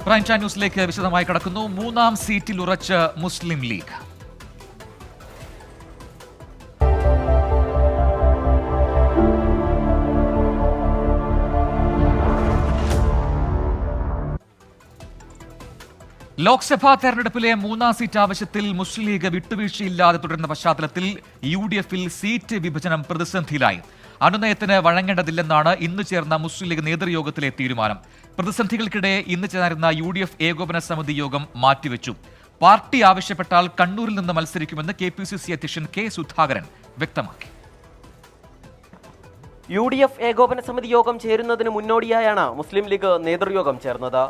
Prime time ന്യൂസിലേക്ക് വിശദമായി കടക്കുന്നു. മൂന്നാം സീറ്റിൽ ഉറച്ച് മുസ്ലിം ലീഗ്. ലോക്സഭാ തെരഞ്ഞെടുപ്പിലെ മൂന്നാം സീറ്റ് ആവശ്യത്തിൽ മുസ്ലിം ലീഗ് വിട്ടുവീഴ്ചയില്ലാതെ തുടരുന്ന പശ്ചാത്തലത്തിൽ UDF-ൽ സീറ്റ് വിഭജനം പ്രതിസന്ധിയിലായി. അനുനയത്തിന് വഴങ്ങേണ്ടതില്ലെന്നാണ് ഇന്ന് ചേർന്ന മുസ്ലിം ലീഗ് നേതൃയോഗത്തിലെ തീരുമാനം. പ്രതിസന്ധികൾക്കിടെ ഇന്ന് ചേർന്ന UDF ഏകോപന സമിതി യോഗം മാറ്റിവെച്ചു. പാർട്ടി ആവശ്യപ്പെട്ടാൽ കണ്ണൂരിൽ നിന്ന് മത്സരിക്കുമെന്ന് KPCC അധ്യക്ഷൻ K. സുധാകരൻ വ്യക്തമാക്കി. UDF ഏകോപന സമിതി യോഗം ചേരുന്നതിന് മുന്നോടിയായാണ് മുസ്ലിം ലീഗ് നേതൃയോഗം ചേർന്നത്.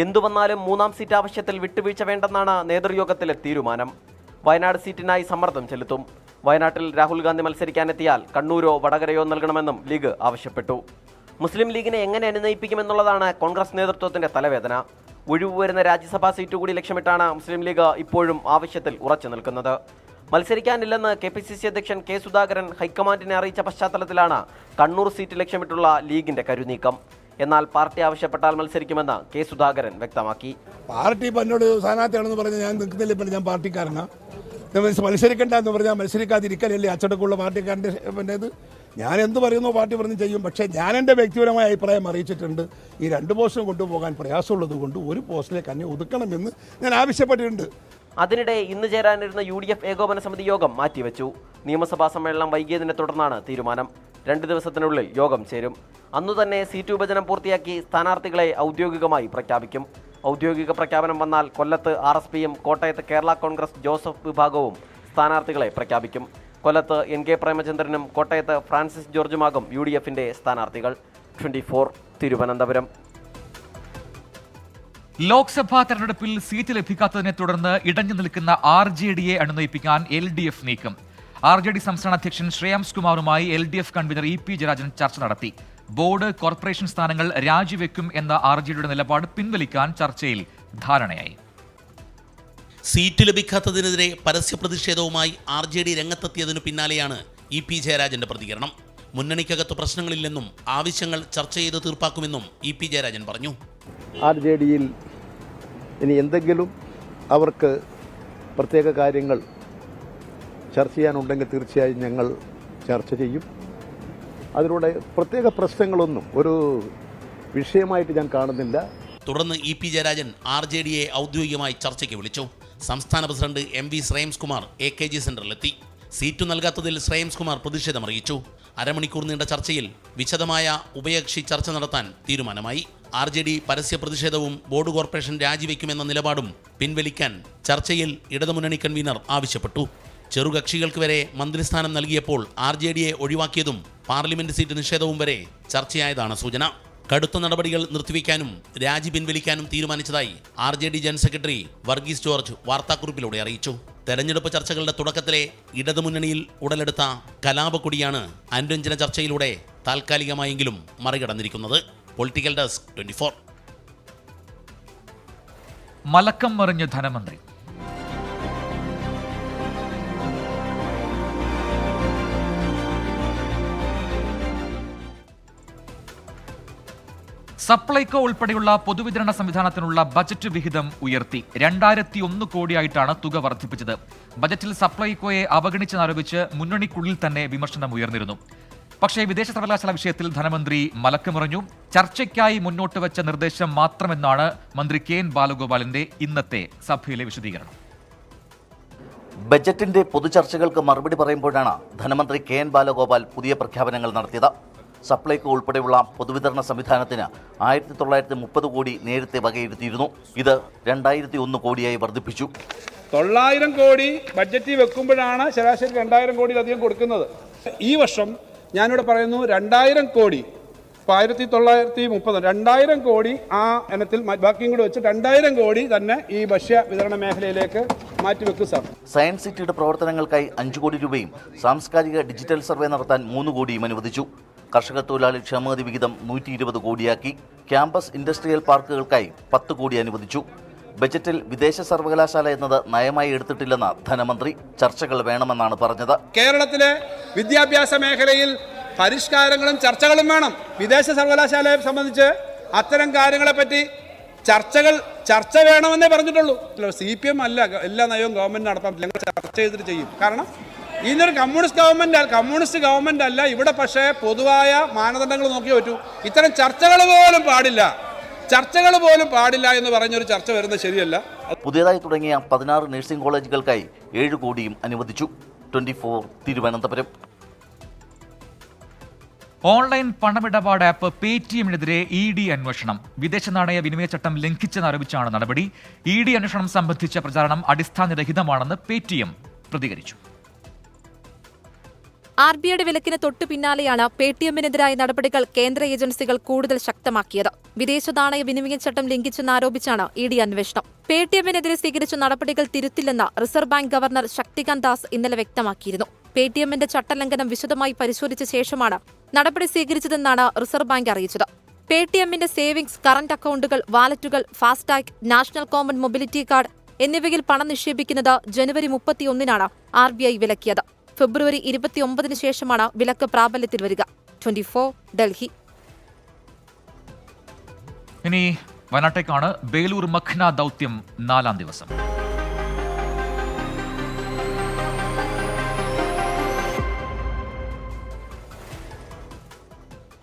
എന്തു വന്നാലും മൂന്നാം സീറ്റ് ആവശ്യത്തിൽ വിട്ടുവീഴ്ച വേണ്ടെന്നാണ് നേതൃയോഗത്തിലെ തീരുമാനം. വയനാട് സീറ്റിനായി സമ്മർദ്ദം ചെലുത്തും. വയനാട്ടിൽ രാഹുൽ ഗാന്ധി മത്സരിക്കാനെത്തിയാൽ കണ്ണൂരോ വടകരയോ നൽകണമെന്നും ലീഗ് ആവശ്യപ്പെട്ടു. മുസ്ലിം ലീഗിനെ എങ്ങനെ അനുനയിപ്പിക്കുമെന്നുള്ളതാണ് കോൺഗ്രസ് നേതൃത്വത്തിന്റെ തലവേദന. ഒഴിവ് വരുന്ന രാജ്യസഭാ സീറ്റ് കൂടി ലക്ഷ്യമിട്ടാണ് മുസ്ലിം ലീഗ് ഇപ്പോഴും ആവശ്യത്തിൽ ഉറച്ചു നിൽക്കുന്നത്. മത്സരിക്കാനില്ലെന്ന് KPCC അധ്യക്ഷൻ K. സുധാകരൻ ഹൈക്കമാൻഡിനെ അറിയിച്ച പശ്ചാത്തലത്തിലാണ് കണ്ണൂർ സീറ്റ് ലക്ഷ്യമിട്ടുള്ള ലീഗിന്റെ കരുനീക്കം. എന്നാൽ പാർട്ടി ആവശ്യപ്പെട്ടാൽ മത്സരിക്കുമെന്ന് K. സുധാകരൻ വ്യക്തമാക്കി. പാർട്ടി എന്നോട് സ്ഥാനാർത്ഥിയാണെന്ന് പറഞ്ഞാൽ ഞാൻ നിൽക്കുന്നില്ല, പിന്നെ ഞാൻ പാർട്ടിക്കാരനാ. മത്സരിക്കണ്ട എന്ന് പറഞ്ഞാൽ മത്സരിക്കാതിരിക്കലല്ലേ അച്ചടക്കമുള്ള പാർട്ടിക്കാരൻ്റെ ഇത്. ഞാൻ എന്ത് പറയുന്നോ പാർട്ടി പറഞ്ഞ് ചെയ്യും. പക്ഷേ ഞാൻ എൻ്റെ വ്യക്തിപരമായ അഭിപ്രായം അറിയിച്ചിട്ടുണ്ട്. ഈ 2 പോസ്റ്റും കൊണ്ടുപോകാൻ പ്രയാസമുള്ളത് കൊണ്ട് ഒരു പോസ്റ്റിലേക്ക് തന്നെ ഒതുക്കണമെന്ന് ഞാൻ ആവശ്യപ്പെട്ടിട്ടുണ്ട്. അതിനിടെ ഇന്ന് ചേരാനിരുന്ന UDF ഏകോപന സമിതി യോഗം മാറ്റിവെച്ചു. നിയമസഭാ സമ്മേളനം വൈകിയതിനെ തുടർന്നാണ് തീരുമാനം. 2 ദിവസത്തിനുള്ളിൽ യോഗം ചേരും. അന്നു തന്നെ സീറ്റ് വിഭജനം പൂർത്തിയാക്കി സ്ഥാനാർത്ഥികളെ ഔദ്യോഗികമായി പ്രഖ്യാപിക്കും. ഔദ്യോഗിക പ്രഖ്യാപനം വന്നാൽ കൊല്ലത്ത് RSPയും കോട്ടയത്ത് കേരള കോൺഗ്രസ് ജോസഫ് വിഭാഗവും സ്ഥാനാർത്ഥികളെ പ്രഖ്യാപിക്കും. കൊല്ലത്ത് NK പ്രേമചന്ദ്രനും കോട്ടയത്ത് ഫ്രാൻസിസ് ജോർജുമാകും UDF-ന്റെ സ്ഥാനാർത്ഥികൾ. 24 തിരുവനന്തപുരം. ലോക്സഭാ തെരഞ്ഞെടുപ്പിൽ സീറ്റ് ലഭിക്കാത്തതിനെ തുടർന്ന് ഇടഞ്ഞു നിൽക്കുന്ന RJDയെ അനുനയിപ്പിക്കാൻ LDF നീക്കം. RJD സംസ്ഥാന അധ്യക്ഷൻ ശ്രേയാംസ് കുമാറുമായി LDF കൺവീനർ EP ജയരാജൻ ചർച്ച നടത്തി. ബോർഡ് കോർപ്പറേഷൻ സ്ഥാനങ്ങൾ രാജിവെക്കും എന്ന RJDയുടെ നിലപാട് പിൻവലിക്കാൻ ചർച്ചയിൽ ധാരണയായി. സീറ്റ് ലഭിക്കാത്തതിനെതിരെ പരസ്യ പ്രതിഷേധവുമായി RJD രംഗത്തെത്തിയതിനു പിന്നാലെയാണ് EP ജയരാജന്റെ പ്രതികരണം. മുന്നണിക്കകത്ത് പ്രശ്നങ്ങളില്ലെന്നും ആവശ്യങ്ങൾ ചർച്ച ചെയ്ത് തീർപ്പാക്കുമെന്നും EP ജയരാജൻ പറഞ്ഞു. RJDയിൽ ഇനി എന്തെങ്കിലും അവർക്ക് പ്രത്യേക കാര്യങ്ങൾ ചർച്ച ചെയ്യാനുണ്ടെങ്കിൽ തീർച്ചയായും ഞങ്ങൾ ചർച്ച ചെയ്യും. അതിലൂടെ പ്രത്യേക പ്രശ്നങ്ങളൊന്നും ഒരു വിഷയമായിട്ട് ഞാൻ കാണുന്നില്ല. തുടർന്ന് EP ജയരാജൻ RJDയെ ഔദ്യോഗികമായി ചർച്ചയ്ക്ക് വിളിച്ചു. സംസ്ഥാന president MV Shreyams Kumar AKG സെന്ററിലെത്തി. സീറ്റ് നൽകാത്തതിൽ ശ്രേയാംസ് കുമാർ പ്രതിഷേധമറിയിച്ചു. അരമണിക്കൂർ നീണ്ട ചർച്ചയിൽ വിശദമായ ഉഭയകക്ഷി ചർച്ച നടത്താൻ തീരുമാനമായി. RJD പരസ്യ പ്രതിഷേധവും ബോർഡ് കോർപ്പറേഷൻ രാജിവെക്കുമെന്ന നിലപാടും പിൻവലിക്കാൻ ചർച്ചയിൽ ഇടതുമുന്നണി കൺവീനർ ആവശ്യപ്പെട്ടു. ചെറുകക്ഷികൾക്ക് വരെ മന്ത്രിസ്ഥാനം നൽകിയപ്പോൾ RJDയെ ഒഴിവാക്കിയതും പാർലമെന്റ് സീറ്റ് നിഷേധവും വരെ ചർച്ചയായതാണ് സൂചന. കടുത്ത നടപടികൾ നിർത്തിവെക്കാനും രാജി പിൻവലിക്കാനും തീരുമാനിച്ചതായി RJD general secretary Varghese George വാർത്താക്കുറിപ്പിലൂടെ അറിയിച്ചു. തെരഞ്ഞെടുപ്പ് ചർച്ചകളുടെ തുടക്കത്തിലെ ഇടതുമുന്നണിയിൽ ഉടലെടുത്ത കലാപക്കൊടിയാണ് അനുരഞ്ജന ചർച്ചയിലൂടെ താൽക്കാലികമായെങ്കിലും മറികടന്നിരിക്കുന്നത്. Political desk 24. മലക്കം മറിഞ്ഞ് ധനമന്ത്രി. സപ്ലൈകോ ഉൾപ്പെടെയുള്ള പൊതുവിതരണ സംവിധാനത്തിനുള്ള ബജറ്റ് വിഹിതം ഉയർത്തി 2001 കോടിയായിട്ടാണ് തുക വർദ്ധിപ്പിച്ചത്. ബജറ്റിൽ സപ്ലൈകോയെ അവഗണിച്ചെന്നാരോപിച്ച് മുന്നണിക്കുള്ളിൽ തന്നെ വിമർശനം ഉയർന്നിരുന്നു. പക്ഷേ വിദേശ സർവകലാശാല വിഷയത്തിൽ ധനമന്ത്രി മലക്കമറിഞ്ഞു. ചർച്ചയ്ക്കായി മുന്നോട്ട് വെച്ച നിർദ്ദേശം മാത്രമെന്നാണ് മന്ത്രി KN ബാലഗോപാലിന്റെ ഇന്നത്തെ സഭയിലെ വിശദീകരണം. ബജറ്റിന്റെ പൊതുചർച്ചകൾക്ക് മറുപടി പറയുമ്പോഴാണ് ധനമന്ത്രി KN ബാലഗോപാൽ പുതിയ പ്രഖ്യാപനങ്ങൾ നടത്തിയത്. സപ്ലൈകോ ഉൾപ്പെടെയുള്ള പൊതുവിതരണ സംവിധാനത്തിന് 1930 കോടി നേരത്തെ വകയിരുത്തിയിരുന്നു. ഇത് 2001 കോടിയായി വർദ്ധിപ്പിച്ചു. 900 കോടി ബഡ്ജറ്റിൽ വെക്കുമ്പോഴാണ് ശരാശരി 2000 കോടിയിലധികം കൊടുക്കുന്നത്. ഈ വർഷം ഞാനിവിടെ പറയുന്നു 2000 കോടി, 1930 2000 കോടി ആ ഇനത്തിൽ ബാക്കിയും കൂടി വെച്ച് 2000 കോടി തന്നെ ഈ ഭക്ഷ്യ വിതരണ മേഖലയിലേക്ക് മാറ്റിവെക്കും സാർ. സയൻസ് സിറ്റിയുടെ പ്രവർത്തനങ്ങൾക്കായി 5 കോടി രൂപയും സാംസ്കാരിക ഡിജിറ്റൽ സർവേ നടത്താൻ 3 കോടിയും അനുവദിച്ചു. കർഷക തൊഴിലാളി ക്ഷേമനിധി വിഹിതം 120 കോടിയാക്കി. ക്യാമ്പസ് ഇൻഡസ്ട്രിയൽ പാർക്കുകൾക്കായി 10 കോടി അനുവദിച്ചു. ബജറ്റിൽ വിദേശ സർവകലാശാല എന്നത് നയമായി എടുത്തിട്ടില്ലെന്ന് ധനമന്ത്രി. ചർച്ചകൾ വേണമെന്നാണ് പറഞ്ഞത്. കേരളത്തിലെ വിദ്യാഭ്യാസ മേഖലയിൽ പരിഷ്കാരങ്ങളും ചർച്ചകളും വേണം. വിദേശ സർവകലാശാലയെ സംബന്ധിച്ച് അത്തരം കാര്യങ്ങളെപ്പറ്റി ചർച്ച വേണമെന്നേ പറഞ്ഞിട്ടുള്ളൂ. CPM അല്ല എല്ലാ നയവും ഗവൺമെന്റ് നടത്താൻ, ഞങ്ങൾ ചർച്ച ചെയ്തിട്ട് ചെയ്യും. കാരണം ഇതൊരു കമ്മ്യൂണിസ്റ്റ് ഗവൺമെന്റ് അല്ല ഇവിടെ. പക്ഷേ പൊതുവായ മാനദണ്ഡങ്ങൾ നോക്കിയേ പറ്റൂ. ഇത്തരം ചർച്ചകൾ പോലും പാടില്ല എന്ന് പറഞ്ഞൊരു ചർച്ച വരുന്നത് ശരിയല്ല. പുതിയതായി തുടങ്ങിയ 16 നഴ്സിംഗ് കോളേജുകൾക്കായി 7 കോടിയും അനുവദിച്ചു. 24 തിരുവനന്തപുരം. ഓൺലൈൻ പണമിടപാട് ആപ്പ് പേടിഎമ്മിനെതിരെ ED അന്വേഷണം. വിദേശ നാണയ വിനിമയ ചട്ടം ലംഘിച്ചെന്നാരോപിച്ചാണ് നടപടി. ED അന്വേഷണം സംബന്ധിച്ച പ്രചാരണം അടിസ്ഥാനരഹിതമാണെന്ന് പേടിഎം പ്രതികരിച്ചു. RBIയുടെ വിലക്കിന് തൊട്ടു പിന്നാലെയാണ് പേടിഎമ്മിനെതിരായ നടപടികൾ കേന്ദ്ര ഏജൻസികൾ കൂടുതൽ ശക്തമാക്കിയത്. വിദേശ നാണയ വിനിമയ ചട്ടം ലംഘിച്ചെന്നാരോപിച്ചാണ് ED അന്വേഷണം. പേടിഎമ്മിനെതിരെ സ്വീകരിച്ച നടപടികൾ തിരുത്തില്ലെന്ന് reserve bank governor Shaktikanta Das ഇന്നലെ വ്യക്തമാക്കിയിരുന്നു. പേടിഎമ്മിന്റെ ചട്ടലംഘനം വിശദമായി പരിശോധിച്ച ശേഷമാണ് നടപടി സ്വീകരിച്ചതെന്നാണ് റിസർവ് ബാങ്ക് അറിയിച്ചത്. പേടിഎമ്മിന്റെ സേവിംഗ്സ്, കറന്റ് അക്കൌണ്ടുകൾ, വാലറ്റുകൾ, FASTag, national common mobility card എന്നിവയിൽ പണം നിക്ഷേപിക്കുന്നത് ജനുവരി 31-നാണ് RBI വിലക്കിയത്. ഫെബ്രുവരി 29-ന് ശേഷമാണ് വിലക്ക് പ്രാബല്യത്തിൽ വരിക. 24 ഡൽഹി. ഇനി വയനാട്ടേക്കാണ്. ബേലൂർ മഖ്ന ദൗത്യം 4-ാം ദിവസം.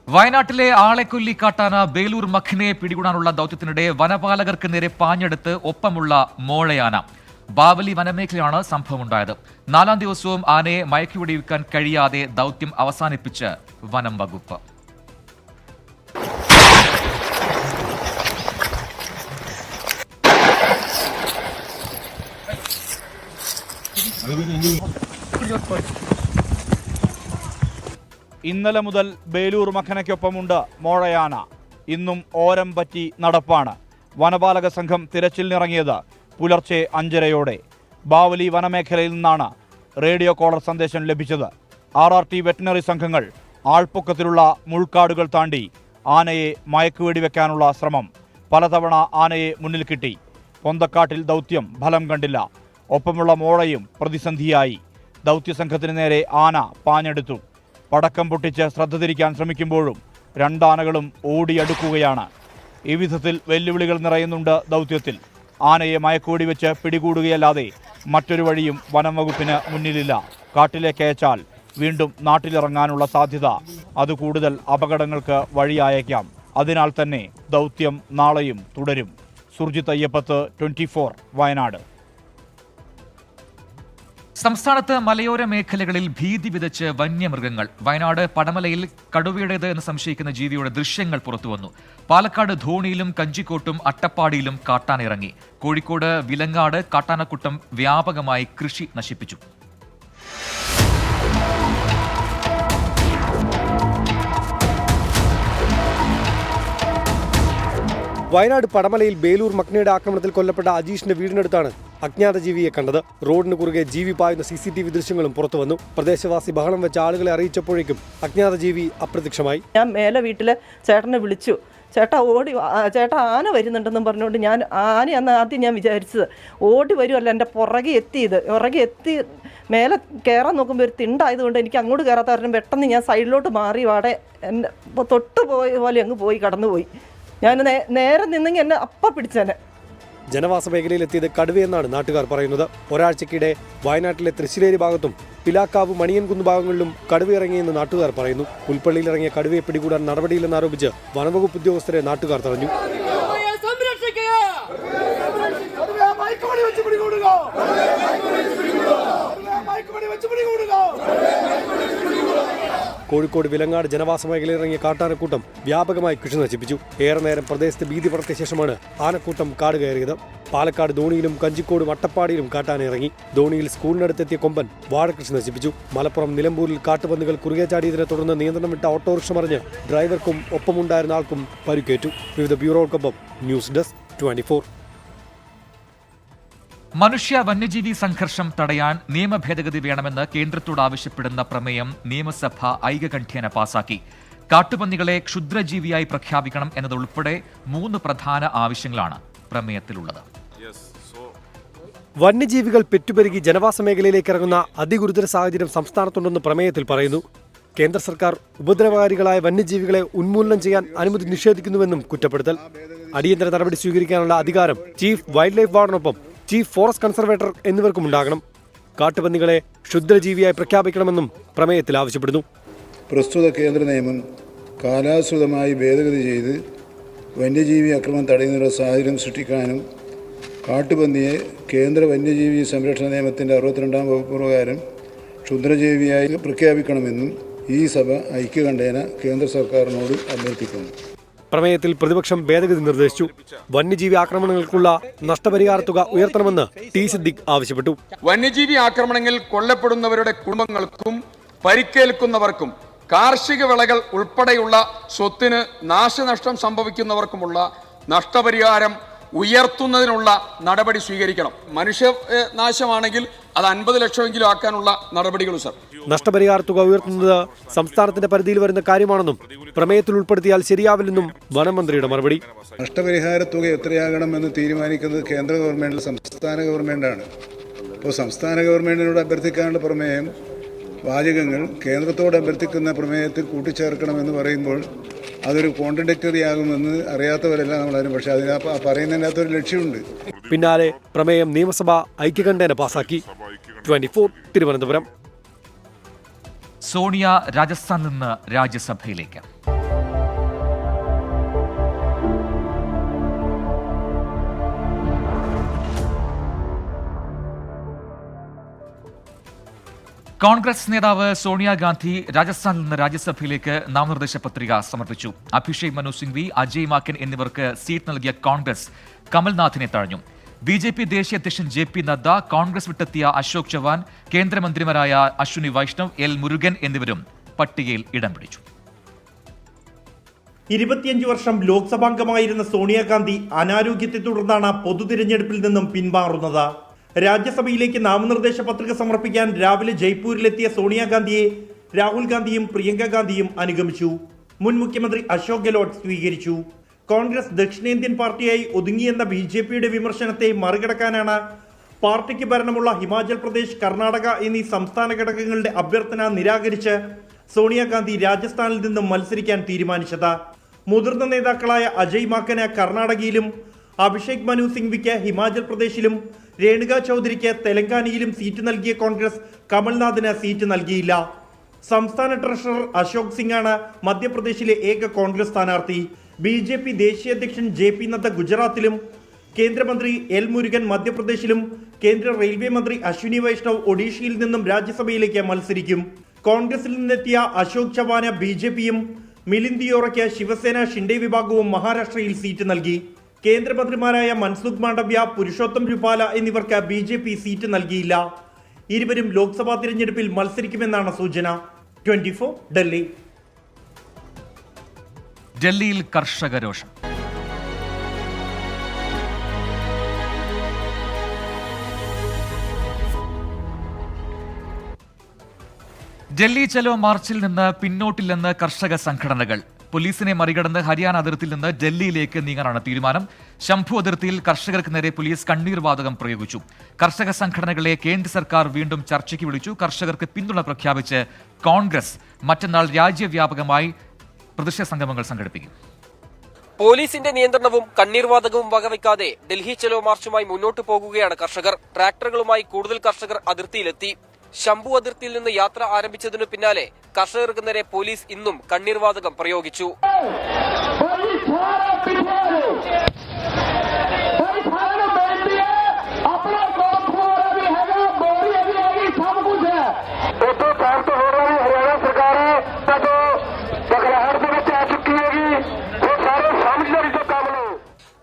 വയനാട്ടിലെ ആളെക്കൊല്ലി കാട്ടാന ബേലൂർ മഖ്നയെ പിടികൂടാനുള്ള ദൗത്യത്തിനിടെ വനപാലകർക്ക് നേരെ പാഞ്ഞെടുത്ത് ഒപ്പമുള്ള മോഴയാന. ബാവലി വനമേഖലയാണ് സംഭവമുണ്ടായത്. 4-ാം ദിവസവും ആനയെ മയക്കുവെടിവെക്കാൻ കഴിയാതെ ദൗത്യം അവസാനിപ്പിച്ച് വനം വകുപ്പ്. ഇന്നലെ മുതൽ ബേലൂർ മഖനയ്ക്കൊപ്പമുണ്ട് മോഴയാന. ഇന്നും ഓരം പറ്റി നടപ്പാണ്. വനപാലക സംഘം തിരച്ചിലിനിറങ്ങിയത് പുലർച്ചെ 5:30-യോടെ. ബാവലി വനമേഖലയിൽ നിന്നാണ് റേഡിയോ കോളർ സന്ദേശം ലഭിച്ചത്. RRT വെറ്റിനറി സംഘങ്ങൾ ആൾപ്പൊക്കത്തിലുള്ള മുൾക്കാടുകൾ താണ്ടി ആനയെ മയക്കുവെടിവെക്കാനുള്ള ശ്രമം. പലതവണ ആനയെ മുന്നിൽ കിട്ടി. പൊന്തക്കാട്ടിൽ ദൗത്യം ഫലം കണ്ടില്ല. ഒപ്പമുള്ള മോഴയും പ്രതിസന്ധിയായി. ദൗത്യസംഘത്തിന് നേരെ ആന പാഞ്ഞെടുത്തു. പടക്കം പൊട്ടിച്ച് ശ്രദ്ധ തിരിക്കാൻ ശ്രമിക്കുമ്പോഴും 2 ആനകളും ഓടിയടുക്കുകയാണ്. ഈ വിധത്തിൽ വെല്ലുവിളികൾ നിറയുന്നുണ്ട് ദൗത്യത്തിൽ. ആനയെ മയക്കുവെടി വെച്ച് പിടികൂടുകയല്ലാതെ മറ്റൊരു വഴിയും വനം വകുപ്പിന് മുന്നിലില്ല. കാട്ടിലേക്ക് അയച്ചാൽ വീണ്ടും നാട്ടിലിറങ്ങാനുള്ള സാധ്യത അത് കൂടുതൽ അപകടങ്ങൾക്ക് വഴിയായേക്കാം. അതിനാൽ തന്നെ ദൗത്യം നാളെയും തുടരും. സുർജിത് അയ്യപ്പത്ത്, 24 വയനാട്. സംസ്ഥാനത്ത് മലയോര മേഖലകളിൽ ഭീതി വിതച്ച് വന്യമൃഗങ്ങൾ. വയനാട് പടമലയിൽ കടുവയുടേത് എന്ന് സംശയിക്കുന്ന ജീവിയുടെ ദൃശ്യങ്ങൾ പുറത്തുവന്നു. പാലക്കാട് ധോണിയിലും കഞ്ചിക്കോട്ടും അട്ടപ്പാടിയിലും കാട്ടാന ഇറങ്ങി. കോഴിക്കോട് വിലങ്ങാട് കാട്ടാനക്കൂട്ടം വ്യാപകമായി കൃഷി നശിപ്പിച്ചു. വയനാട് പടമലയിൽ ബേലൂർ മഖ്നയുടെ ആക്രമണത്തിൽ കൊല്ലപ്പെട്ട അജീഷിന്റെ വീടിനടുത്താണ് അജ്ഞാത ജീവിയെ കണ്ടത്. റോഡിന് കുറുകെ ജീവി പായുന്ന CCTV ദൃശ്യങ്ങളും പുറത്തുവന്നു. പ്രദേശവാസി ബഹളം വെച്ച ആളുകളെ അറിയിച്ചപ്പോഴേക്കും അജ്ഞാത ജീവി അപ്രത്യക്ഷമായി. ഞാൻ മേലെ വീട്ടിലെ ചേട്ടനെ വിളിച്ചു. ചേട്ടാ ആന വരുന്നുണ്ടെന്നും പറഞ്ഞുകൊണ്ട് ഞാൻ ആനയെന്ന് ആദ്യം ഞാൻ വിചാരിച്ചത്. ഓടി വരുമല്ല, എൻ്റെ പുറകെ എത്തി മേലെ കയറാൻ നോക്കുമ്പോൾ ഒരു തിണ്ടായതുകൊണ്ട് എനിക്ക് അങ്ങോട്ട് കയറാത്ത കാരണം പെട്ടെന്ന് ഞാൻ സൈഡിലോട്ട് മാറി വാടെ എന്നെ തൊട്ട് പോയ പോലെ അങ്ങ് കടന്നുപോയി. ഞാൻ നേരെ നിന്നെങ്കിൽ എന്നെ അപ്പം പിടിച്ചേനെ. ജനവാസ മേഖലയിലെത്തിയത് കടുവയെന്നാണ് നാട്ടുകാർ പറയുന്നത്. ഒരാഴ്ചക്കിടെ വയനാട്ടിലെ തൃശ്ശിലേരി ഭാഗത്തും പിലാക്കാവ് മണിയൻകുന്ന് ഭാഗങ്ങളിലും കടുവയിറങ്ങിയെന്ന് നാട്ടുകാർ പറയുന്നു. പുൽപ്പള്ളിയിലിറങ്ങിയ കടുവയെ പിടികൂടാൻ നടപടിയില്ലെന്നാരോപിച്ച് വനംവകുപ്പ് ഉദ്യോഗസ്ഥരെ നാട്ടുകാർ തടഞ്ഞു. കോഴിക്കോട് വിലങ്ങാട് ജനവാസ മേഖലയിലിറങ്ങിയ കാട്ടാനക്കൂട്ടം വ്യാപകമായി കൃഷി നശിപ്പിച്ചു. ഏറെ നേരം പ്രദേശത്ത് ഭീതി പടർത്തിയ ശേഷമാണ് ആനക്കൂട്ടം കാട് കയറിയത്. പാലക്കാട് ധോണിയിലും കഞ്ചിക്കോടും അട്ടപ്പാടിയിലും കാട്ടാന ഇറങ്ങി. ധോണിയിൽ സ്കൂളിനടുത്തെത്തിയ കൊമ്പൻ വാഴകൃഷി നശിപ്പിച്ചു. മലപ്പുറം നിലമ്പൂരിൽ കാട്ടുപന്നികൾ കുറുകെ ചാടിയതിനെ തുടർന്ന് നിയന്ത്രണം വിട്ട ഓട്ടോറിക്ഷ മറിഞ്ഞ് ഡ്രൈവർക്കും ഒപ്പമുണ്ടായിരുന്ന ആൾക്കും പരിക്കേറ്റു. വിവിധ ബ്യൂറോകൾക്കൊപ്പം ന്യൂസ് ഡെസ്ക് 24. മനുഷ്യ വന്യജീവി സംഘർഷം തടയാൻ നിയമ ഭേദഗതി വേണമെന്ന് കേന്ദ്രത്തോട് ആവശ്യപ്പെടുന്ന പ്രമേയം നിയമസഭ ഐകകണ്ഠ്യേന പാസാക്കി. കാട്ടുപന്നികളെ ക്ഷുദ്രജീവിയായി പ്രഖ്യാപിക്കണം എന്നതുൾപ്പെടെ 3 പ്രധാന ആവശ്യങ്ങളാണ് പ്രമേയത്തിലുള്ളത്. വന്യജീവികൾ പെറ്റുപെരുകി ജനവാസ മേഖലയിലേക്ക് ഇറങ്ങുന്ന അതിഗുരുതര സാഹചര്യം സംസ്ഥാനത്തുണ്ടെന്ന് പ്രമേയത്തിൽ പറയുന്നു. കേന്ദ്ര സർക്കാർ ഉപദ്രവകാരികളായ വന്യജീവികളെ ഉന്മൂലനം ചെയ്യാൻ അനുമതി നിഷേധിക്കുന്നുവെന്നും കുറ്റപ്പെടുത്തൽ. അടിയന്തര നടപടി സ്വീകരിക്കാനുള്ള അധികാരം ചീഫ് വൈൽഡ് ലൈഫ് വാർഡനൊപ്പം ചീഫ് ഫോറസ്റ്റ് കൺസർവേറ്റർ എന്നിവർക്കും ഉണ്ടാകണം. കാട്ടുപന്നികളെ ക്ഷുദ്രജീവിയായി പ്രഖ്യാപിക്കണമെന്നും പ്രമേയത്തിൽ ആവശ്യപ്പെടുന്നു. പ്രസ്തുത കേന്ദ്ര നിയമം കാലാനുസൃതമായി ഭേദഗതി ചെയ്ത് വന്യജീവി ആക്രമണം തടയുന്നതിനുള്ള സാഹചര്യം സൃഷ്ടിക്കാനും കാട്ടുപന്നിയെ കേന്ദ്ര വന്യജീവി സംരക്ഷണ നിയമത്തിൻ്റെ 62-ാം വകുപ്പ് പ്രകാരം ക്ഷുദ്രജീവിയായി പ്രഖ്യാപിക്കണമെന്നും ഈ സഭ ഐക്യകണ്ഠേന കേന്ദ്ര സർക്കാരിനോട് അഭ്യർത്ഥിക്കുന്നു. പ്രമേയത്തിൽ പ്രതിപക്ഷം ഭേദഗതി നിർദ്ദേശിച്ചു. വന്യജീവി ആക്രമണങ്ങൾക്കുള്ള നഷ്ടപരിഹാര തുക ഉയർത്തണമെന്ന് ടി സിദ്ദിഖ് ആവശ്യപ്പെട്ടു. വന്യജീവി ആക്രമണങ്ങളിൽ കൊല്ലപ്പെടുന്നവരുടെ കുടുംബങ്ങൾക്കും പരിക്കേൽക്കുന്നവർക്കും കാർഷിക വിളകൾ ഉൾപ്പെടെയുള്ള സ്വത്തിന് നാശനഷ്ടം സംഭവിക്കുന്നവർക്കുമുള്ള നഷ്ടപരിഹാരം ഉയർത്തുന്നതിനുള്ള നടപടി സ്വീകരിക്കണം. മനുഷ്യനാശമാണെങ്കിൽ അത് 50 ലക്ഷമെങ്കിലും ആക്കാനുള്ള നടപടികളും സർ. നഷ്ടപരിഹാര തുക ഉയർത്തുന്നത് സംസ്ഥാനത്തിന്റെ പരിധിയിൽ വരുന്ന കാര്യമാണെന്നും പ്രമേയത്തിൽ ഉൾപ്പെടുത്തിയാൽ ശരിയാവില്ലെന്നും വനമന്ത്രിയുടെ മറുപടി. നഷ്ടപരിഹാര തുക എത്രയാകണമെന്ന് തീരുമാനിക്കുന്നത് കേന്ദ്ര ഗവൺമെൻറ്, സംസ്ഥാന ഗവൺമെൻറ്റാണ്. അപ്പോൾ സംസ്ഥാന ഗവൺമെൻറ്റിനോട് അഭ്യർത്ഥിക്കാനുള്ള പ്രമേയം വാചകങ്ങൾ കേന്ദ്രത്തോട് അഭ്യർത്ഥിക്കുന്ന പ്രമേയത്തിൽ കൂട്ടിച്ചേർക്കണമെന്ന് പറയുമ്പോൾ അതൊരു കോൺട്രഡിക്ടറി ആകുമെന്ന് അറിയാത്തവരല്ല നമ്മളാരും. പക്ഷേ അതിന് പറയുന്നതിൻ്റെ അകത്തൊരു ലക്ഷ്യമുണ്ട്. പിന്നാലെ പ്രമേയം നിയമസഭ ഐക്യകണ്ഠേന പാസാക്കി. 24 തിരുവനന്തപുരം. സോണിയ രാജസ്ഥാനിൽ നിന്ന് രാജ്യസഭയിലേക്ക്. കോൺഗ്രസ് നേതാവ് സോണിയാഗാന്ധി രാജസ്ഥാനിൽ നിന്ന് രാജ്യസഭയിലേക്ക് നാമനിർദ്ദേശ പത്രിക സമർപ്പിച്ചു. അഭിഷേക് മനു സിംഗ്വി, അജയ് മാക്കൻ എന്നിവർക്ക് സീറ്റ് നൽകിയ കോൺഗ്രസ് കമൽനാഥിനെ തഴഞ്ഞു. ബി.ജെ.പി. ദേശീയ അധ്യക്ഷൻ JP നദ്ദ, കോൺഗ്രസ് വിട്ടെത്തിയ അശോക് ചവാൻ, കേന്ദ്രമന്ത്രിമാരായ അശ്വിനി വൈഷ്ണവ്, എൽ മുരുകൻ എന്നിവരും പട്ടികയിൽ ഇടം പിടിച്ചു. 25 വർഷം ലോക്സഭാംഗമായിരുന്ന സോണിയാഗാന്ധി അനാരോഗ്യത്തെ തുടർന്നാണ് പൊതുതിരഞ്ഞെടുപ്പിൽ നിന്നും പിന്മാറുന്നത്. രാജ്യസഭയിലേക്ക് നാമനിർദ്ദേശ പത്രിക സമർപ്പിക്കാൻ രാവിലെ ജയ്പൂരിലെത്തിയ സോണിയാഗാന്ധിയെ രാഹുൽ ഗാന്ധിയും പ്രിയങ്ക ഗാന്ധിയും അനുഗമിച്ചു. മുൻ മുഖ്യമന്ത്രി അശോക് ഗെഹ്ലോട്ട് സ്വീകരിച്ചു. കോൺഗ്രസ് ദക്ഷിണേന്ത്യൻ പാർട്ടിയായി ഒതുങ്ങിയെന്ന BJPയുടെ വിമർശനത്തെ മറികടക്കാനാണ് പാർട്ടിക്ക് ഭരണമുള്ള ഹിമാചൽ പ്രദേശ്, കർണാടക എന്നീ സംസ്ഥാന ഘടകങ്ങളുടെ അഭ്യർത്ഥന നിരാകരിച്ച് സോണിയാഗാന്ധി രാജസ്ഥാനിൽ നിന്നും മത്സരിക്കാൻ തീരുമാനിച്ചത്. മുതിർന്ന നേതാക്കളായ അജയ് മാക്കന് കർണാടകയിലും അഭിഷേക് മനു സിംഗ്വിക്ക് ഹിമാചൽ പ്രദേശിലും രേണുക ചൌധരിക്ക് തെലങ്കാനയിലും സീറ്റ് നൽകിയ കോൺഗ്രസ് കമൽനാഥിന് സീറ്റ് നൽകിയില്ല. സംസ്ഥാന ട്രഷറർ അശോക് സിംഗാണ് മധ്യപ്രദേശിലെ ഏക കോൺഗ്രസ് സ്ഥാനാർത്ഥി. BJP ദേശീയ അധ്യക്ഷൻ JP നദ്ദ ഗുജറാത്തിലും കേന്ദ്രമന്ത്രി എൽ മുരുകൻ മധ്യപ്രദേശിലും കേന്ദ്ര റെയിൽവേ മന്ത്രി അശ്വിനി വൈഷ്ണവ് ഒഡീഷയിൽ നിന്നും രാജ്യസഭയിലേക്ക് മത്സരിക്കും. കോൺഗ്രസിൽ നിന്നെത്തിയ അശോക് ചവാന് BJPയും മിലിന്ദ് ദിയോറയ്ക്ക് ശിവസേന ഷിൻഡെ വിഭാഗവും മഹാരാഷ്ട്രയിൽ സീറ്റ് നൽകി. കേന്ദ്രമന്ത്രിമാരായ മൻസുഖ് മാണ്ഡവ്യ, പുരുഷോത്തം രൂപാല എന്നിവർക്ക് BJP സീറ്റ് നൽകിയില്ല. ഇരുവരും ലോക്സഭാ തിരഞ്ഞെടുപ്പിൽ മത്സരിക്കുമെന്നാണ് സൂചന. 24 ഡൽഹി. ഡൽഹിയിൽ കർഷക രോഷം. ഡൽഹി ചലോ മാർച്ചിൽ നിന്ന് പിന്നോട്ടില്ലെന്ന് കർഷക സംഘടനകൾ. പോലീസിനെ മറികടന്ന് ഹരിയാന അതിർത്തിയിൽ നിന്ന് ഡൽഹിയിലേക്ക് നീങ്ങാനാണ് തീരുമാനം. ശംഭു അതിർത്തിയിൽ കർഷകർക്ക് നേരെ പോലീസ് കണ്ണീർ വാതകം പ്രയോഗിച്ചു. കർഷക സംഘടനകളെ കേന്ദ്ര സർക്കാർ വീണ്ടും ചർച്ചയ്ക്ക് വിളിച്ചു. കർഷകർക്ക് പിന്തുണ പ്രഖ്യാപിച്ച് കോൺഗ്രസ് മറ്റന്നാൾ രാജ്യവ്യാപകമായി പ്രതിഷേധ സംഗമങ്ങൾ സംഘടിപ്പിക്കും. പോലീസിന്റെ നിയന്ത്രണവും കണ്ണീർവാതകവും വകവയ്ക്കാതെ ഡൽഹി ചലോ മാർച്ചുമായി മുന്നോട്ടു പോകുകയാണ് കർഷകർ. ട്രാക്ടറുകളുമായി കൂടുതൽ കർഷകർ അതിർത്തിയിലെത്തി. ശംഭു അതിർത്തിയിൽ നിന്ന് യാത്ര ആരംഭിച്ചതിനു പിന്നാലെ കർഷകർക്ക് നേരെ പോലീസ് ഇന്നും കണ്ണീർവാതകം പ്രയോഗിച്ചു.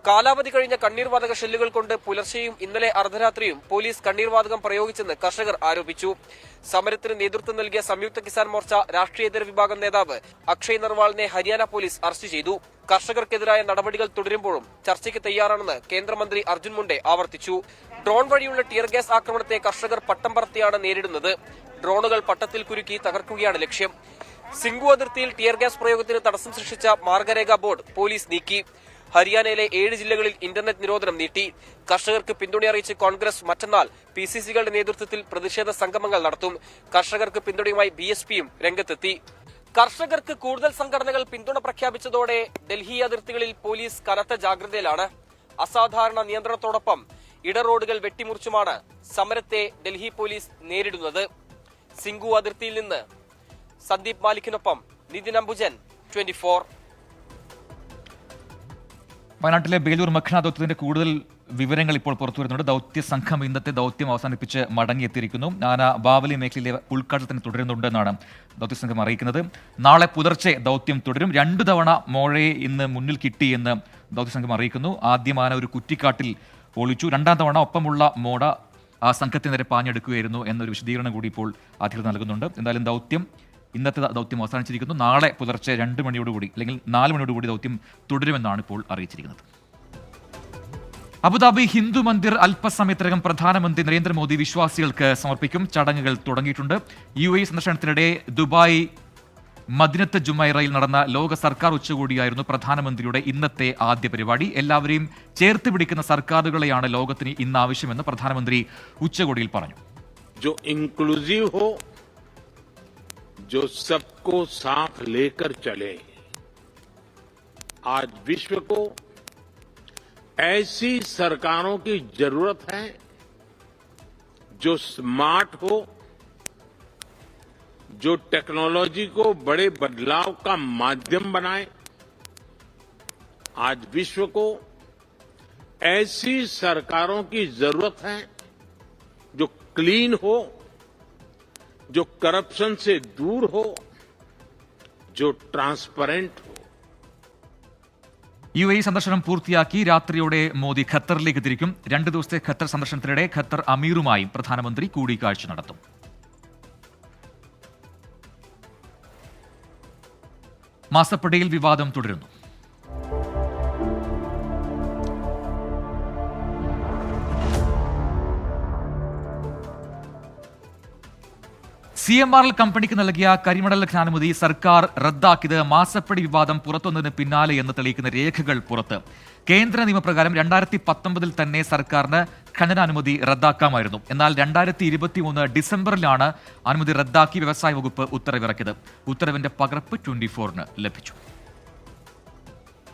കാലാവധി കഴിഞ്ഞ കണ്ണീർവാതക ഷെല്ലുകൾ കൊണ്ട് പുലർച്ചെയും ഇന്നലെ അർദ്ധരാത്രിയും പോലീസ് കണ്ണീർവാതകം പ്രയോഗിച്ചെന്ന് കർഷകർ ആരോപിച്ചു. സമരത്തിന് നേതൃത്വം നൽകിയ സംയുക്ത കിസാൻ മോർച്ച രാഷ്ട്രീയേതര വിഭാഗം നേതാവ് അക്ഷയ് നർവാളിനെ ഹരിയാന പോലീസ് അറസ്റ്റ് ചെയ്തു. കർഷകർക്കെതിരായ നടപടികൾ തുടരുമ്പോഴും ചർച്ചയ്ക്ക് തയ്യാറാണെന്ന് കേന്ദ്രമന്ത്രി അർജുൻ മുണ്ടെ ആവർത്തിച്ചു. ഡ്രോൺ വഴിയുള്ള ടിയർ ഗ്യാസ് ആക്രമണത്തെ കർഷകർ പട്ടം പറത്തിയാണ് നേരിടുന്നത്. ഡ്രോണുകൾ പട്ടത്തിൽ കുരുക്കി തകർക്കുകയാണ് ലക്ഷ്യം. സിംഗു അതിർത്തിയിൽ ടിയർ ഗ്യാസ് പ്രയോഗത്തിന് തടസ്സം സൃഷ്ടിച്ച മാർഗരേഖ ബോർഡ് പോലീസ് നീക്കി. ഹരിയാനയിലെ 7 ജില്ലകളിൽ ഇന്റർനെറ്റ് നിരോധനം നീട്ടി. കർഷകർക്ക് പിന്തുണയറിയിച്ച് കോൺഗ്രസ് മറ്റന്നാൾ PCCകളുടെ നേതൃത്വത്തിൽ പ്രതിഷേധ സംഗമങ്ങൾ നടത്തും. കർഷകർക്ക് പിന്തുണയുമായി BSPയും രംഗത്തെത്തി. കർഷകർക്ക് കൂടുതൽ സംഘടനകൾ പിന്തുണ പ്രഖ്യാപിച്ചതോടെ ഡൽഹി അതിർത്തികളിൽ പോലീസ് കനത്ത ജാഗ്രതയിലാണ്. അസാധാരണ നിയന്ത്രണത്തോടൊപ്പം ഇടറോഡുകൾ വെട്ടിമുറിച്ചുമാണ് സമരത്തെ ഡൽഹി പോലീസ് നേരിടുന്നത്. സിംഗു അതിർത്തിയിൽ നിന്ന് സന്ദീപ് മാലിക്കിനൊപ്പം നിതിൻ അംബുജൻ, 24. വയനാട്ടിലെ ബേലൂർ മഖ്ന ദൗത്യത്തിന്റെ കൂടുതൽ വിവരങ്ങൾ ഇപ്പോൾ പുറത്തുവരുന്നുണ്ട്. ദൗത്യ സംഘം ഇന്നത്തെ ദൗത്യം അവസാനിപ്പിച്ച് മടങ്ങിയെത്തിയിരിക്കുന്നു. നാന ബാവലി മേഖലയിലെ ഉൾക്കാട്ടത്തിന് തുടരുന്നുണ്ടെന്നാണ് ദൗത്യസംഘം അറിയിക്കുന്നത്. നാളെ പുലർച്ചെ ദൗത്യം തുടരും. 2 തവണ മോഴയെ ഇന്ന് മുന്നിൽ കിട്ടിയെന്ന് ദൗത്യസംഘം അറിയിക്കുന്നു. ആദ്യം ആന ഒരു കുറ്റിക്കാട്ടിൽ ഒളിച്ചു. 2ാം തവണ ഒപ്പമുള്ള മോട ആ സംഘത്തിന് നേരെ പാഞ്ഞെടുക്കുകയായിരുന്നു എന്നൊരു വിശദീകരണം കൂടി ഇപ്പോൾ അധികൃതർ നൽകുന്നുണ്ട്. എന്തായാലും ഇന്നത്തെ ദൗത്യം അവസാനിച്ചിരിക്കുന്നു. നാളെ പുലർച്ചെ 2 മണിയോടുകൂടി അല്ലെങ്കിൽ 4 മണിയോടുകൂടി ദൗത്യം തുടരുമെന്നാണ് ഇപ്പോൾ അറിയിച്ചിരിക്കുന്നത്. അബുദാബി ഹിന്ദു മന്ദിർ അല്പസമയത്തിനകം പ്രധാനമന്ത്രി നരേന്ദ്രമോദി വിശ്വാസികൾക്ക് സമർപ്പിക്കും. ചടങ്ങുകൾ തുടങ്ങിയിട്ടുണ്ട്. UAE സന്ദർശനത്തിനിടെ ദുബായ് മദിനത്ത് ജുമൈറയിൽ നടന്ന ലോക സർക്കാർ ഉച്ചകോടിയായിരുന്നു പ്രധാനമന്ത്രിയുടെ ഇന്നത്തെ ആദ്യ പരിപാടി. എല്ലാവരെയും ചേർത്ത് പിടിക്കുന്ന സർക്കാരുകളെയാണ് ലോകത്തിന് ഇന്ന് ആവശ്യമെന്ന് പ്രധാനമന്ത്രി ഉച്ചകോടിയിൽ പറഞ്ഞു. जो सबको साथ लेकर चले। आज विश्व को ऐसी सरकारों की जरूरत है जो स्मार्ट हो, जो टेक्नोलॉजी को बड़े बदलाव का माध्यम बनाए। आज विश्व को ऐसी सरकारों की जरूरत है जो क्लीन हो, जो करप्शन से दूर हो, जो ट्रांसपेरेंट हो. UAE സന്ദർശനം പൂർത്തിയാക്കി രാത്രിയോടെ മോദി ഖത്തറിലേക്ക് തിരിക്കും. 2 ദിവസത്തെ ഖത്തർ സന്ദർശനത്തിനിടെ ഖത്തർ അമീറുമായും പ്രധാനമന്ത്രി കൂടിക്കാഴ്ച നടത്തും. മാസപ്പടിയിൽ വിവാദം തുടരുന്നു. CMRL കമ്പനിക്ക് നൽകിയ കരിമണൽ ഖനനാനുമതി സർക്കാർ റദ്ദാക്കിയത് മാസപ്പടി വിവാദം പുറത്തുവന്നതിന് പിന്നാലെ എന്ന് തെളിയിക്കുന്ന രേഖകൾ പുറത്ത്. കേന്ദ്ര നിയമപ്രകാരം 2019 തന്നെ സർക്കാരിന് ഖനനാനുമതി റദ്ദാക്കാമായിരുന്നു. എന്നാൽ 2023 ഡിസംബറിലാണ് അനുമതി റദ്ദാക്കി വ്യവസായ വകുപ്പ് ഉത്തരവിറക്കിയത്. ഉത്തരവിന്റെ പകർപ്പ് 24-ന് ലഭിച്ചു.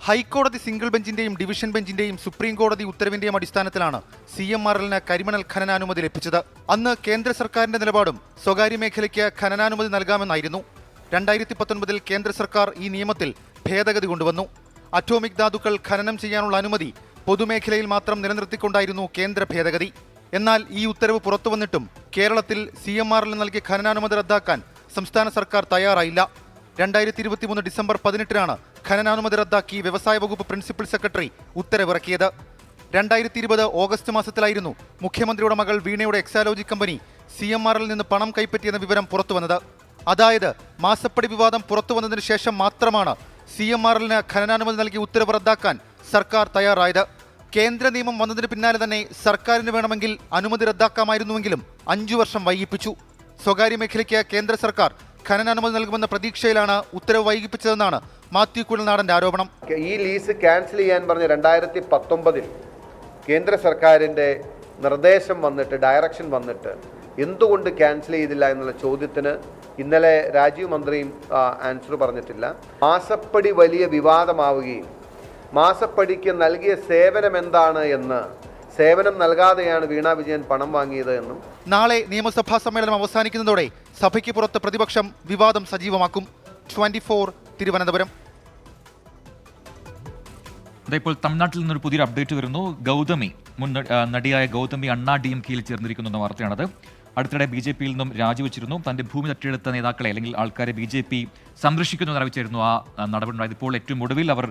ഹൈക്കോടതി സിംഗിൾ ബെഞ്ചിന്റെയും ഡിവിഷൻ ബെഞ്ചിന്റെയും സുപ്രീം കോടതി ഉത്തരവിന്റെയും അടിസ്ഥാനത്തിലാണ് CMRLന് കരിമണൽ ഖനനാനുമതി ലഭിച്ചത്. അന്ന് കേന്ദ്ര സർക്കാരിന്റെ നിലപാടും സ്വകാര്യ മേഖലയ്ക്ക് ഖനനാനുമതി നൽകാമെന്നായിരുന്നു. 2019 കേന്ദ്ര സർക്കാർ ഈ നിയമത്തിൽ ഭേദഗതി കൊണ്ടുവന്നു. അറ്റോമിക് ധാതുക്കൾ ഖനനം ചെയ്യാനുള്ള അനുമതി പൊതുമേഖലയിൽ മാത്രം നിലനിർത്തിക്കൊണ്ടായിരുന്നു കേന്ദ്ര ഭേദഗതി. എന്നാൽ ഈ ഉത്തരവ് പുറത്തുവന്നിട്ടും കേരളത്തിൽ CMRL നൽകിയ ഖനനാനുമതി റദ്ദാക്കാൻ സംസ്ഥാന സർക്കാർ തയ്യാറായില്ല. 2023 ഡിസംബർ 18-നാണ് ഖനനാനുമതി റദ്ദാക്കി വ്യവസായ വകുപ്പ് പ്രിൻസിപ്പൽ സെക്രട്ടറി ഉത്തരവിറക്കിയത്. 2020 ഓഗസ്റ്റ് മാസത്തിലായിരുന്നു മുഖ്യമന്ത്രിയുടെ മകൾ വീണയുടെ എക്സാലോജി കമ്പനി CMRL നിന്ന് പണം കൈപ്പറ്റിയെന്ന വിവരം പുറത്തുവന്നത്. അതായത് മാസപ്പടി വിവാദം പുറത്തുവന്നതിന് ശേഷം മാത്രമാണ് CMRLന് ഖനനാനുമതി നൽകി ഉത്തരവ് റദ്ദാക്കാൻ സർക്കാർ തയ്യാറായത്. കേന്ദ്ര നിയമം വന്നതിന് പിന്നാലെ തന്നെ സർക്കാരിന് വേണമെങ്കിൽ അനുമതി റദ്ദാക്കാമായിരുന്നുവെങ്കിലും 5 വർഷം വൈകിപ്പിച്ചു. സ്വകാര്യ മേഖലയ്ക്ക് കേന്ദ്ര സർക്കാർ ഖനനാനുമതി നൽകുമെന്ന പ്രതീക്ഷയിലാണ് ഉത്തരവ് വൈകിപ്പിച്ചതെന്നാണ് മാത്യു കുഴൽനാടന്റെ ആരോപണം. ഈ ലീസ് ക്യാൻസൽ ചെയ്യാൻ പറഞ്ഞ് 2019 കേന്ദ്ര സർക്കാരിൻ്റെ നിർദ്ദേശം വന്നിട്ട്, ഡയറക്ഷൻ വന്നിട്ട് എന്തുകൊണ്ട് ക്യാൻസൽ ചെയ്തില്ല എന്നുള്ള ചോദ്യത്തിന് ഇന്നലെ രാജീവ് മന്ത്രിയും ആൻസർ പറഞ്ഞിട്ടില്ല. മാസപ്പടി വലിയ വിവാദമാവുകയും മാസപ്പടിക്ക് നൽകിയ സേവനം എന്താണ് എന്ന്, സേവനം നൽകാതെയാണ് വീണ വിജയൻ പണം വാങ്ങിയത് എന്നും. നാളെ നിയമസഭാ സമ്മേളനം അവസാനിക്കുന്നതോടെ സഭയ്ക്ക് പുറത്ത് പ്രതിപക്ഷം വിവാദം സജീവമാക്കും. 24 തിരുവനന്തപുരം. ഇപ്പോൾ തമിഴ്നാട്ടിൽ നിന്നൊരു പുതിയൊരു അപ്ഡേറ്റ് വരുന്നു. ഗൗതമി, മുൻ നടിയായ ഗൗതമി അണ്ണാ DMKയിൽ ചേർന്നിരിക്കുന്ന വാർത്തയാണത്. അടുത്തിടെ BJPയിൽ നിന്നും രാജിവെച്ചിരുന്നു. തന്റെ ഭൂമി തട്ടിയെടുത്ത നേതാക്കളെ അല്ലെങ്കിൽ ആൾക്കാരെ BJP സംരക്ഷിക്കുന്നു എന്നറിയിച്ചായിരുന്നു ആ നടപടി ഉണ്ടായത്. ഇപ്പോൾ ഏറ്റവും ഒടുവിൽ അവർ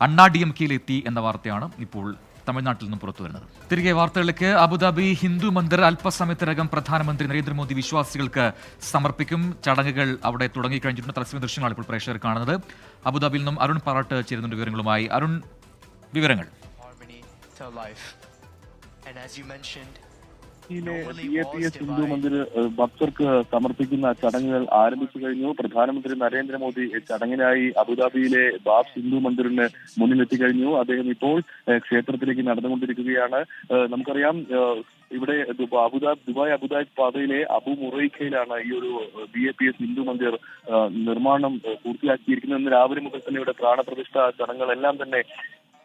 അണ്ണാ DMKയിൽ എത്തി എന്ന വാർത്തയാണ് ഇപ്പോൾ തമിഴ്നാട്ടിൽ നിന്നും പുറത്തു വരുന്നത്. തിരികെ വാർത്തകളിലേക്ക്. അബുദാബി ഹിന്ദു മന്ദിർ അല്പസമയത്തിനകം പ്രധാനമന്ത്രി നരേന്ദ്രമോദി വിശ്വാസികൾക്ക് സമർപ്പിക്കും. ചടങ്ങുകൾ അവിടെ തുടങ്ങിക്കഴിഞ്ഞിട്ടുണ്ട്. തത്സമയ ദൃശ്യങ്ങളാണ് ഇപ്പോൾ പ്രേക്ഷകർ കാണുന്നത്. അബുദാബിയിൽ നിന്നും അരുൺ പാറാട്ട് ചേരുന്നുണ്ട് വിവരങ്ങളുമായി. അരുൺ, വിവരങ്ങൾ. ഹിന്ദു മന്ദിർ ഭക്തർക്ക് സമർപ്പിക്കുന്ന ചടങ്ങുകൾ ആരംഭിച്ചു കഴിഞ്ഞു. പ്രധാനമന്ത്രി നരേന്ദ്രമോദി ചടങ്ങിനായി അബുദാബിയിലെ ബാബ് ഹിന്ദു മന്ദിറിന് മുന്നിലെത്തിക്കഴിഞ്ഞു. അദ്ദേഹം ഇപ്പോൾ ക്ഷേത്രത്തിലേക്ക് നടന്നുകൊണ്ടിരിക്കുകയാണ്. നമുക്കറിയാം ഇവിടെ ദുബായ് അബുദാബി പാതയിലെ അബു മുറൈഖയിലാണ് ഈ ഒരു BAPS ഹിന്ദു മന്ദിർ നിർമ്മാണം പൂർത്തിയാക്കിയിരിക്കുന്നത്. ഇന്ന് രാവിലെ മുതൽ തന്നെ ഇവിടെ പ്രാണപ്രതിഷ്ഠ ചടങ്ങുകളെല്ലാം തന്നെ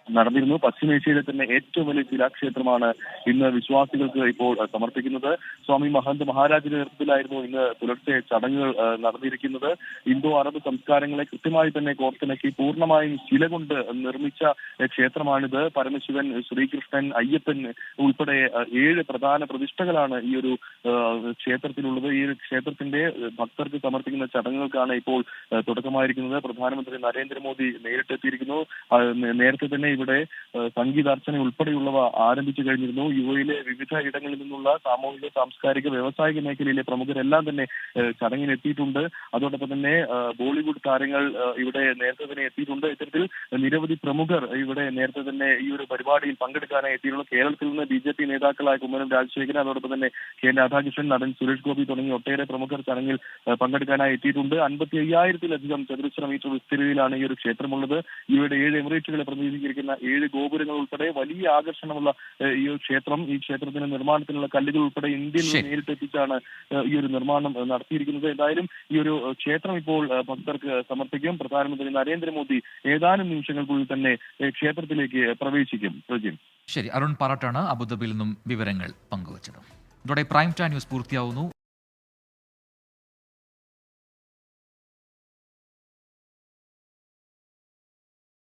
നടന്നിരുന്നു. പശ്ചിമേഷ്യയിലെ തന്നെ ഏറ്റവും വലിയ ശിലാക്ഷേത്രമാണ് ഇന്ന് വിശ്വാസികൾക്ക് ഇപ്പോൾ സമർപ്പിക്കുന്നത്. സ്വാമി മഹന്ത് മഹാരാജിന്റെ നേതൃത്വത്തിലായിരുന്നു ഇന്ന് പുലർച്ചെ ചടങ്ങുകൾ നടന്നിരിക്കുന്നത്. ഇന്തോ അറബ് സംസ്കാരങ്ങളെ കൃത്യമായി തന്നെ കോർത്തിണക്കി പൂർണ്ണമായും ശില കൊണ്ട് നിർമ്മിച്ച ക്ഷേത്രമാണിത്. പരമശിവൻ, ശ്രീകൃഷ്ണൻ, അയ്യപ്പൻ ഉൾപ്പെടെ 7 പ്രധാന പ്രതിഷ്ഠകളാണ് ഈ ഒരു ക്ഷേത്രത്തിലുള്ളത്. ഈ ഒരു ക്ഷേത്രത്തിന്റെ ഭക്തർക്ക് സമർപ്പിക്കുന്ന ചടങ്ങുകൾക്കാണ് ഇപ്പോൾ തുടക്കമായിരിക്കുന്നത്. പ്രധാനമന്ത്രി നരേന്ദ്രമോദി നേരിട്ടെത്തിയിരിക്കുന്നു. നേരത്തെ തന്നെ ഇവിടെ സംഗീതാർച്ചന ഉൾപ്പെടെയുള്ളവ ആരംഭിച്ചു കഴിഞ്ഞിരുന്നു. യുഎയിലെ വിവിധ ഇടങ്ങളിൽ നിന്നുള്ള സാമൂഹിക, സാംസ്കാരിക, വ്യവസായിക മേഖലയിലെ പ്രമുഖരെല്ലാം തന്നെ ചടങ്ങിന് എത്തിയിട്ടുണ്ട്. അതോടൊപ്പം തന്നെ ബോളിവുഡ് താരങ്ങൾ ഇവിടെ നേരത്തെ തന്നെ എത്തിയിട്ടുണ്ട്. ഇത്തരത്തിൽ നിരവധി പ്രമുഖർ ഇവിടെ നേരത്തെ തന്നെ ഈ ഒരു പരിപാടിയിൽ പങ്കെടുക്കാനായി എത്തിയിട്ടുള്ള കേരളത്തിൽ നിന്ന് BJP നേതാക്കളായ കുമ്മനം രാജശേഖരൻ, അതോടൊപ്പം തന്നെ K രാധാകൃഷ്ണൻ, നടൻ സുരേഷ് ഗോപി തുടങ്ങി ഒട്ടേറെ പ്രമുഖർ ചടങ്ങിൽ പങ്കെടുക്കാനായി എത്തിയിട്ടുണ്ട്. 55,000-ലധികം ചതുരശ്ര മീറ്റർ വിസ്തൃതിയിലാണ് ഈ ഒരു ക്ഷേത്രമുള്ളത്. ഇവയുടെ 7 എമിറേറ്റുകളെ പ്രതിനിധീകരിക്കുന്ന 7 ഗോപുരങ്ങൾ ഉൾപ്പെടെ വലിയ ആകർഷണമുള്ള ഈ ക്ഷേത്രത്തിന്റെ നിർമ്മാണത്തിനുള്ള കല്ലുകൾ ഉൾപ്പെടെ ഇന്ത്യയിൽ നിന്ന് നേരിട്ടെത്തിച്ചാണ് ഈ ഒരു നിർമ്മാണം നടത്തിയിരിക്കുന്നത്. എന്തായാലും ഈ ഒരു ക്ഷേത്രം ഇപ്പോൾ ഭക്തർക്ക് സമർപ്പിക്കും. പ്രധാനമന്ത്രി നരേന്ദ്രമോദി ഏതാനും നിമിഷങ്ങൾക്കുള്ളിൽ തന്നെ ക്ഷേത്രത്തിലേക്ക് പ്രവേശിക്കും. ശരി, അരുൺ പാറട്ടാണ് അബുദാബിയിൽ നിന്നും വിവരങ്ങൾ പങ്കുവച്ചത്. ഇതോടെ പ്രൈം ടൈം ന്യൂസ് പൂർത്തിയാവുന്നു.